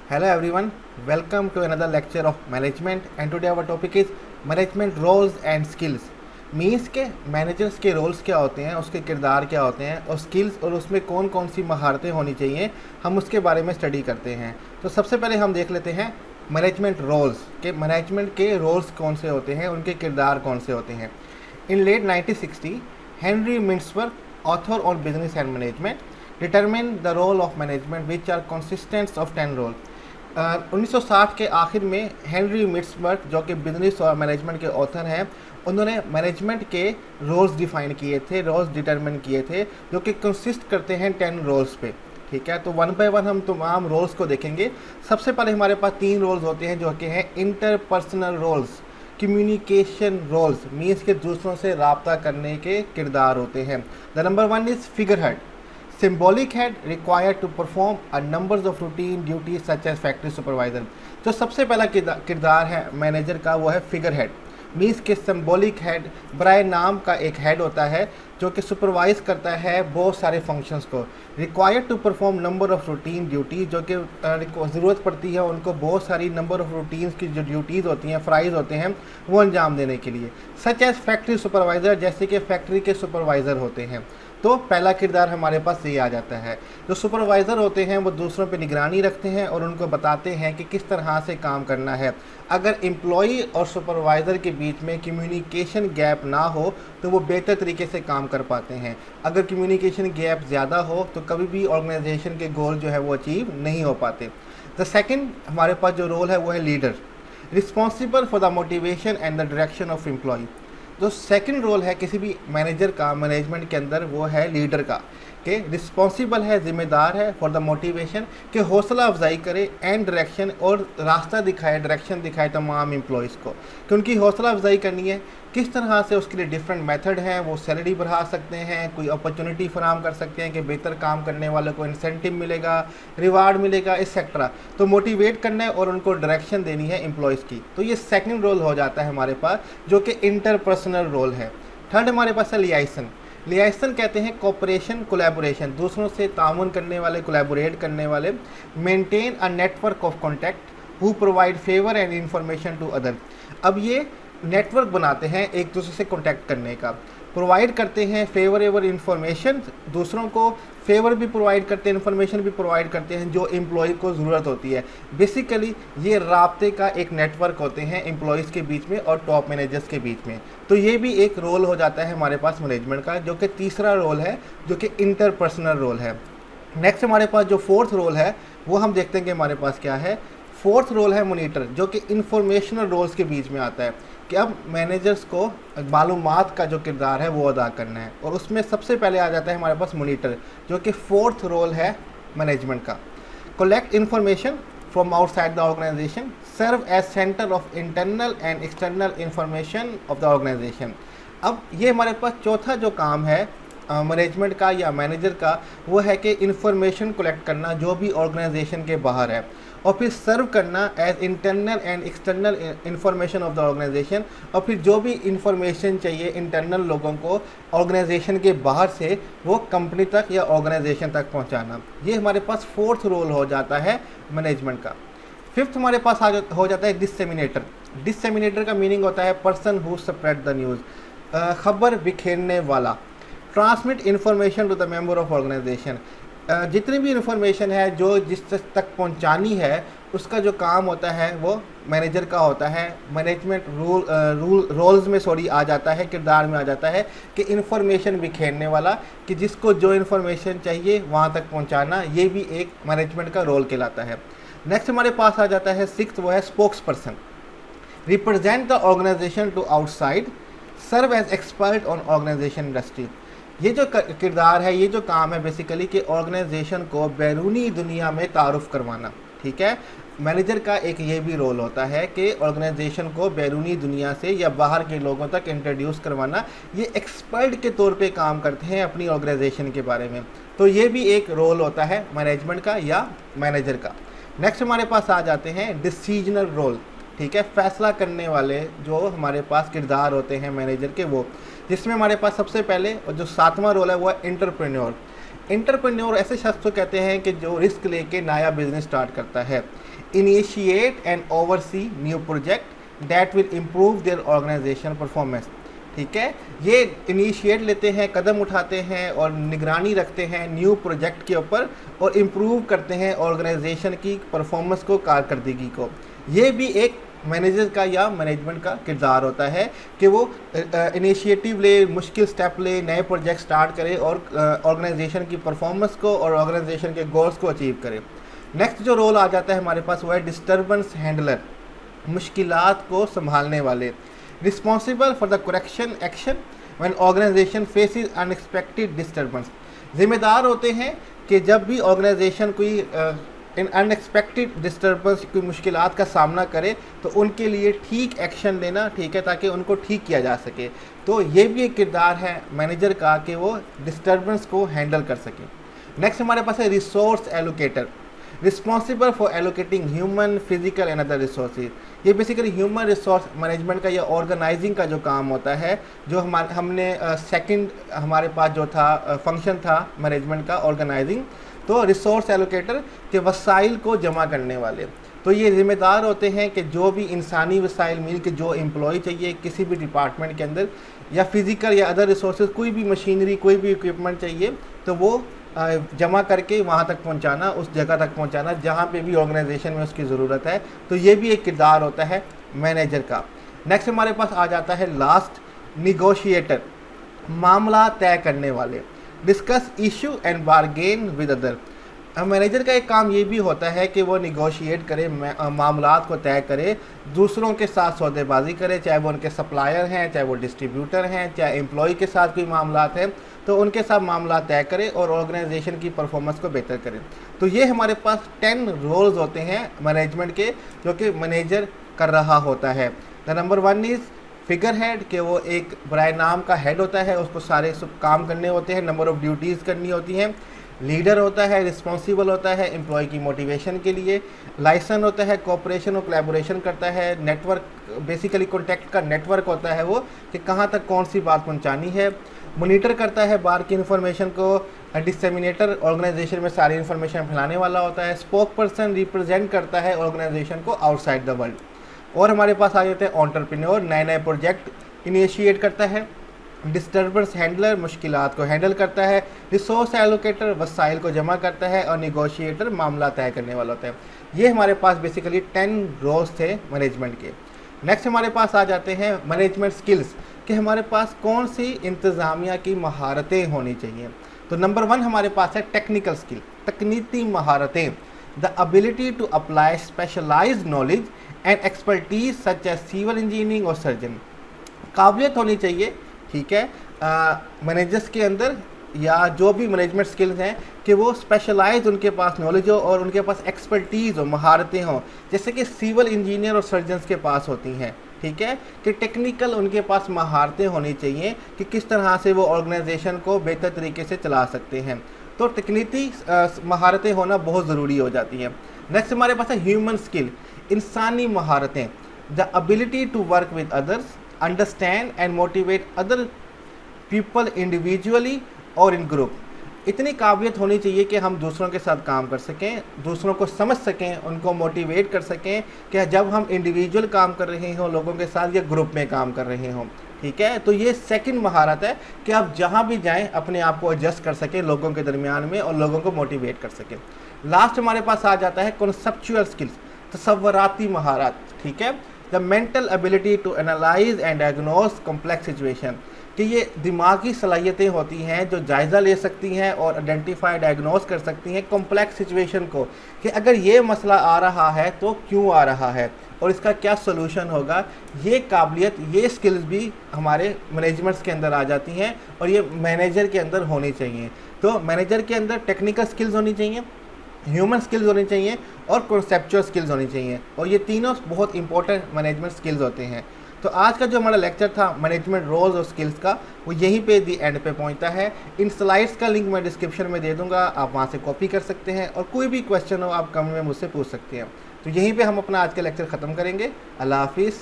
Hello everyone, welcome to another lecture of management and today our topic is management roles and skills. Means के managers के roles क्या होते हैं, उसके किरदार क्या होते हैं और स्किल्स और उसमें कौन कौन सी महारतें होनी चाहिए, हम उसके बारे में स्टडी करते हैं। तो सबसे पहले हम देख लेते हैं मैनेजमेंट रोल्स के, मैनेजमेंट के रोल्स कौन से होते हैं, उनके किरदार कौन से होते हैं। In late 1960 Henry Mintzberg, author on business and management, determine the role of management which are consistents of 10 role. 1960 के आखिर में हेनरी मिन्सबर्ग, जो कि बिजनेस और मैनेजमेंट के ऑथर हैं, उन्होंने मैनेजमेंट के रोल्स डिफाइन किए थे, रोल्स डिटरमिन किए थे, जो कि कंसिस्ट करते हैं 10 रोल्स पे। ठीक है, तो वन बाय वन हम तमाम रोल्स को देखेंगे। सबसे पहले हमारे पास 3 रोल्स होते हैं जो कि हैं interpersonal roles, communication roles, means के दूसरों से रब्ता करने के किरदार होते हैं। The number 1 is figurehead, symbolic head required to perform a numbers of routine duties such as factory supervisor। जो सबसे पहला किरदार है मैनेजर का वो है फिगर हेड, मीन्स के सिम्बॉलिक हेड बराए नाम का एक हेड होता है जो कि सुपरवाइज करता है बहुत सारे फंक्शंस को। Required to perform number of routine duty, जो कि ज़रूरत पड़ती है उनको बहुत सारी नंबर ऑफ रूटीन्स की जो ड्यूटीज़ होती हैं, फ्राइज होते हैं, वो अंजाम देने के लिए। सच एज फैक्ट्री सुपरवाइज़र, जैसे कि फैक्ट्री के सुपरवाइज़र होते हैं। तो पहला किरदार हमारे पास ये आ जाता है। जो सुपरवाइज़र होते हैं वो दूसरों पे निगरानी रखते हैं और उनको बताते हैं कि किस तरह से काम करना है। अगर एम्प्लॉई और सुपरवाइज़र के बीच में कम्युनिकेशन गैप ना हो तो वो बेहतर तरीके से काम कर पाते हैं। अगर कम्युनिकेशन गैप ज़्यादा हो तो कभी भी ऑर्गेनाइजेशन के गोल जो है वो अचीव नहीं हो पाते। द सेकेंड हमारे पास जो रोल है वो है leader, responsible for the motivation and the direction of employ. जो सेकंड रोल है किसी भी मैनेजर का मैनेजमेंट के अंदर वो है लीडर का, कि रिस्पॉन्सिबल है, जिम्मेदार है फॉर द मोटिवेशन, कि हौसला अफजाई करे एंड डायरेक्शन, और रास्ता दिखाए, डायरेक्शन दिखाए तमाम एम्प्लॉयज़ को कि उनकी हौसला अफजाई करनी है, किस तरह से उसके लिए डिफरेंट मेथड हैं। वो सैलरी बढ़ा सकते हैं, कोई अपॉर्चुनिटी फराम कर सकते हैं कि बेहतर काम करने वालों को इंसेंटिव मिलेगा, रिवार्ड मिलेगा, एक्सेट्रा। तो मोटिवेट करना है और उनको डायरेक्शन देनी है एम्प्लॉयज़ की। तो ये सेकंड रोल हो जाता है हमारे पास, जो कि इंटरपर्सनल रोल है। थर्ड हमारे पास है लियाइसन। लियाइसन कहते हैं कोऑपरेशन, कोलैबोरेशन, दूसरों से ताउन करने वाले, कोलैबोरेट करने वाले। Maintain a network of contact who provide favour and information to other. अब ये नेटवर्क बनाते हैं एक दूसरे से कॉन्टैक्ट करने का, प्रोवाइड करते हैं फेवरेबल इंफॉर्मेशन, दूसरों को फेवर भी प्रोवाइड करते हैं, इन्फॉर्मेशन भी प्रोवाइड करते हैं जो एम्प्लॉय को ज़रूरत होती है। बेसिकली ये राब्ते का एक नेटवर्क होते हैं एम्प्लॉयज़ के बीच में और टॉप मैनेजर्स के बीच में। तो ये भी एक रोल हो जाता है हमारे पास मैनेजमेंट का, जो कि तीसरा रोल है, जो कि इंटरपर्सनल रोल है। नेक्स्ट हमारे पास जो फोर्थ रोल है वो हम देखते हैं कि हमारे पास क्या है। फोर्थ रोल है मोनीटर, जो कि इंफॉर्मेशनल रोल्स के बीच में आता है, कि अब मैनेजर्स को मालूमात का जो किरदार है वो अदा करना है, और उसमें सबसे पहले आ जाता है हमारे पास मोनीटर, जो कि फोर्थ रोल है मैनेजमेंट का। Collect information from outside the organisation, serve as centre of internal and external information of the organisation. अब ये हमारे पास चौथा जो काम है मैनेजमेंट का या मैनेजर का, वो है कि इंफॉर्मेशन कलेक्ट करना जो भी ऑर्गेनाइजेशन के बाहर है, और फिर सर्व करना as internal and external information of the organisation, और फिर जो भी इंफॉर्मेशन चाहिए इंटरनल लोगों को ऑर्गेनाइजेशन के बाहर से, वो कंपनी तक या ऑर्गेनाइजेशन तक पहुंचाना। ये हमारे पास फोर्थ रोल हो जाता है मैनेजमेंट का। फिफ्थ हमारे पास हो जाता है डिसेमिनेटर। डिसेमिनेटर का मीनिंग होता है person who spread the news, खबर बिखेरने वाला। Transmit information to the member of organisation, जितनी भी इंफॉर्मेशन है जो जिस तक पहुंचानी है, उसका जो काम होता है वो मैनेजर का होता है। मैनेजमेंट रोल्स में आ जाता है, किरदार में आ जाता है कि इंफॉर्मेशन बिखेरने वाला, कि जिसको जो इंफॉर्मेशन चाहिए वहाँ तक पहुँचाना, ये भी एक मैनेजमेंट का रोल कहलाता है। नेक्स्ट हमारे पास आ जाता है सिक्स्थ, वो है spokesperson, represent the organisation to outside, serve as expert on organisation industry. ये जो किरदार है, ये जो काम है बेसिकली कि ऑर्गेनाइजेशन को बैरूनी दुनिया में तारुफ करवाना। ठीक है, मैनेजर का एक ये भी रोल होता है कि ऑर्गेनाइजेशन को बैरूनी दुनिया से या बाहर के लोगों तक इंट्रोड्यूस करवाना। ये एक्सपर्ट के तौर पे काम करते हैं अपनी ऑर्गेनाइजेशन के बारे में। तो ये भी एक रोल होता है मैनेजमेंट का या मैनेजर का। नेक्स्ट हमारे पास आ जाते हैं डिसीजनल रोल। ठीक है, फैसला करने वाले जो हमारे पास किरदार होते हैं मैनेजर के, वो जिसमें हमारे पास सबसे पहले और जो सातवां रोल है वो है एंटरप्रेन्योर। एंटरप्रेन्योर ऐसे शख्स को कहते हैं कि जो रिस्क लेके नया बिजनेस स्टार्ट करता है। Initiate and oversee new project that will improve their organisation performance. ठीक है, ये इनिशिएट लेते हैं, कदम उठाते हैं और निगरानी रखते हैं न्यू प्रोजेक्ट के ऊपर और इम्प्रूव करते हैं ऑर्गेनाइजेशन की परफॉर्मेंस को, कारकर्दगी को। ये भी एक मैनेजर का या मैनेजमेंट का किरदार होता है कि वो इनिशिएटिव ले, मुश्किल स्टेप ले, नए प्रोजेक्ट स्टार्ट करे और ऑर्गेनाइजेशन की परफॉर्मेंस को और ऑर्गेनाइजेशन के गोल्स को अचीव करे। नेक्स्ट जो रोल आ जाता है हमारे पास वो है डिस्टर्बेंस हैंडलर, मुश्किलात को संभालने वाले। Responsible for the correction action when organisation faces unexpected disturbance. जिम्मेदार होते हैं कि जब भी ऑर्गेनाइजेशन कोई इन अनएक्सपेक्टेड डिस्टर्बेंस, कोई मुश्किलात का सामना करे तो उनके लिए ठीक एक्शन लेना, ठीक है, ताकि उनको ठीक किया जा सके। तो ये भी एक किरदार है मैनेजर का कि वो डिस्टर्बेंस को हैंडल कर सके। नेक्स्ट हमारे पास है resource allocator, responsible for allocating human, physical and other resources. ये बेसिकली ह्यूमन रिसोर्स मैनेजमेंट का या ऑर्गेनाइजिंग का जो काम होता है, जो हमने सेकंड हमारे पास जो था फंक्शन था मैनेजमेंट का ऑर्गेनाइजिंग, तो रिसोर्स एलोकेटर के वसाइल को जमा करने वाले। तो ये जिम्मेदार होते हैं कि जो भी इंसानी वसाइल मिल के जो एम्प्लॉय चाहिए किसी भी डिपार्टमेंट के अंदर, या फिज़िकल या अदर रिसोर्सेज, कोई भी मशीनरी, कोई भी इक्विपमेंट चाहिए तो वो जमा करके वहाँ तक पहुँचाना, उस जगह तक पहुँचाना जहाँ पे भी ऑर्गेनाइजेशन में उसकी ज़रूरत है। तो ये भी एक किरदार होता है मैनेजर का। नेक्स्ट हमारे पास आ जाता है लास्ट, निगोशिएटर, मामला तय करने वाले। Discuss issue and bargain with other. Manager का एक काम ये भी होता है कि वो निगोशिएट करे, मामलात को तय करे, दूसरों के साथ सौदेबाजी करे, चाहे वो उनके सप्लायर हैं, चाहे वो डिस्ट्रीब्यूटर हैं, चाहे एम्प्लॉय के साथ कोई मामलात हैं, तो उनके साथ मामला तय करे और ऑर्गेनाइजेशन की परफॉर्मेंस को बेहतर करे। तो ये हमारे पास 10 रोल्स होते हैं मैनेजमेंट के जो कि मैनेजर कर रहा होता है। The number 1 is figure head, कि वो एक बराए नाम का हेड होता है, उसको सारे सब काम करने होते हैं, नंबर ऑफ़ ड्यूटीज़ करनी होती हैं। लीडर होता है, रिस्पॉन्सिबल होता है एम्प्लॉय की मोटिवेशन के लिए। लाइसन होता है, कोऑपरेशन और कोलैबोरेशन करता है। नेटवर्क, बेसिकली कॉन्टैक्ट का नेटवर्क होता है वो, कि कहाँ तक कौन सी बात पहुँचानी है। मोनीटर करता है बाहर की इन्फॉर्मेशन को। डिसेमिनेटर, ऑर्गेनाइजेशन में सारी इन्फॉर्मेशन फैलाने वाला होता है। स्पोक पर्सन, रिप्रेजेंट करता है ऑर्गेनाइजेशन को आउटसाइड द वर्ल्ड। और हमारे पास आ जाते हैं एंटरप्रेन्योर, नए नए प्रोजेक्ट इनिशिएट करता है। डिस्टर्बेंस हैंडलर, मुश्किलात को हैंडल करता है। रिसोर्स एलोकेटर, वसाइल को जमा करता है। और निगोशिएटर, मामला तय करने वाला होता है। ये हमारे पास बेसिकली 10 रोल्स थे मैनेजमेंट के। नेक्स्ट हमारे पास आ जाते हैं मैनेजमेंट स्किल्स, कि हमारे पास कौन सी इंतज़ामिया की महारतें होनी चाहिए। तो नंबर 1 हमारे पास है टेक्निकल स्किल, तकनीकी महारतें। The ability to apply specialised knowledge and expertise such as civil engineering और सर्जन। काबिलियत होनी चाहिए, ठीक है, मैनेजर्स के अंदर या जो भी मैनेजमेंट स्किल्स हैं कि वो स्पेशलाइज, उनके पास नॉलेज हो और उनके पास एक्सपर्टीज़ हो, महारतें हों, जैसे कि सिविल इंजीनियर और सर्जन्स के पास होती हैं। ठीक है, कि टेक्निकल उनके पास महारतें होनी चाहिए कि किस तरह से वो ऑर्गेनाइजेशन को बेहतर तरीके से चला सकते हैं। तो तकनीकी महारतें होना बहुत ज़रूरी हो जाती हैं। नेक्स्ट हमारे पास है ह्यूमन स्किल, इंसानी महारतें। The ability to work with others, understand and motivate other people individually और इन ग्रुप। इतनी काबिलियत होनी चाहिए कि हम दूसरों के साथ काम कर सकें, दूसरों को समझ सकें, उनको मोटिवेट कर सकें कि जब हम इंडिविजुअल काम कर रहे हों लोगों के साथ या ग्रुप में काम कर रहे हों। ठीक है, तो ये सेकंड महारत है कि आप जहाँ भी जाएं अपने आप को एडजस्ट कर सकें लोगों के दरमियान में और लोगों को मोटिवेट कर सकें। लास्ट हमारे पास आ जाता है कॉन्सेप्चुअल स्किल्स, तसव्वुराती महारत। ठीक है, the mental ability to analyse and diagnose complex situation, कि ये दिमागी सलाहियतें होती हैं जो जायज़ा ले सकती हैं और आइडेंटिफाई, डायग्नोज कर सकती हैं कॉम्प्लेक्स सिचुएशन को, कि अगर ये मसला आ रहा है तो क्यों आ रहा है और इसका क्या सोल्यूशन होगा। ये काबिलियत, ये स्किल्स भी हमारे मैनेजमेंट्स के अंदर आ जाती हैं और ये मैनेजर के अंदर होनी चाहिए। तो मैनेजर के अंदर टेक्निकल स्किल्स होनी चाहिए, ह्यूमन स्किल्स होनी चाहिए और कॉन्सेप्चुअल स्किल्स होनी चाहिए, और ये तीनों बहुत इंपॉर्टेंट मैनेजमेंट स्किल्स होते हैं। तो आज का जो हमारा लेक्चर था मैनेजमेंट रोल्स और स्किल्स का, वो यहीं पे दी एंड पे पहुंचता है। इन स्लाइड्स का लिंक मैं डिस्क्रिप्शन में दे दूंगा, आप वहां से कॉपी कर सकते हैं और कोई भी क्वेश्चन हो आप कमेंट में मुझसे पूछ सकते हैं। तो यहीं पे हम अपना आज का लेक्चर ख़त्म करेंगे। अल्लाह हाफिज़।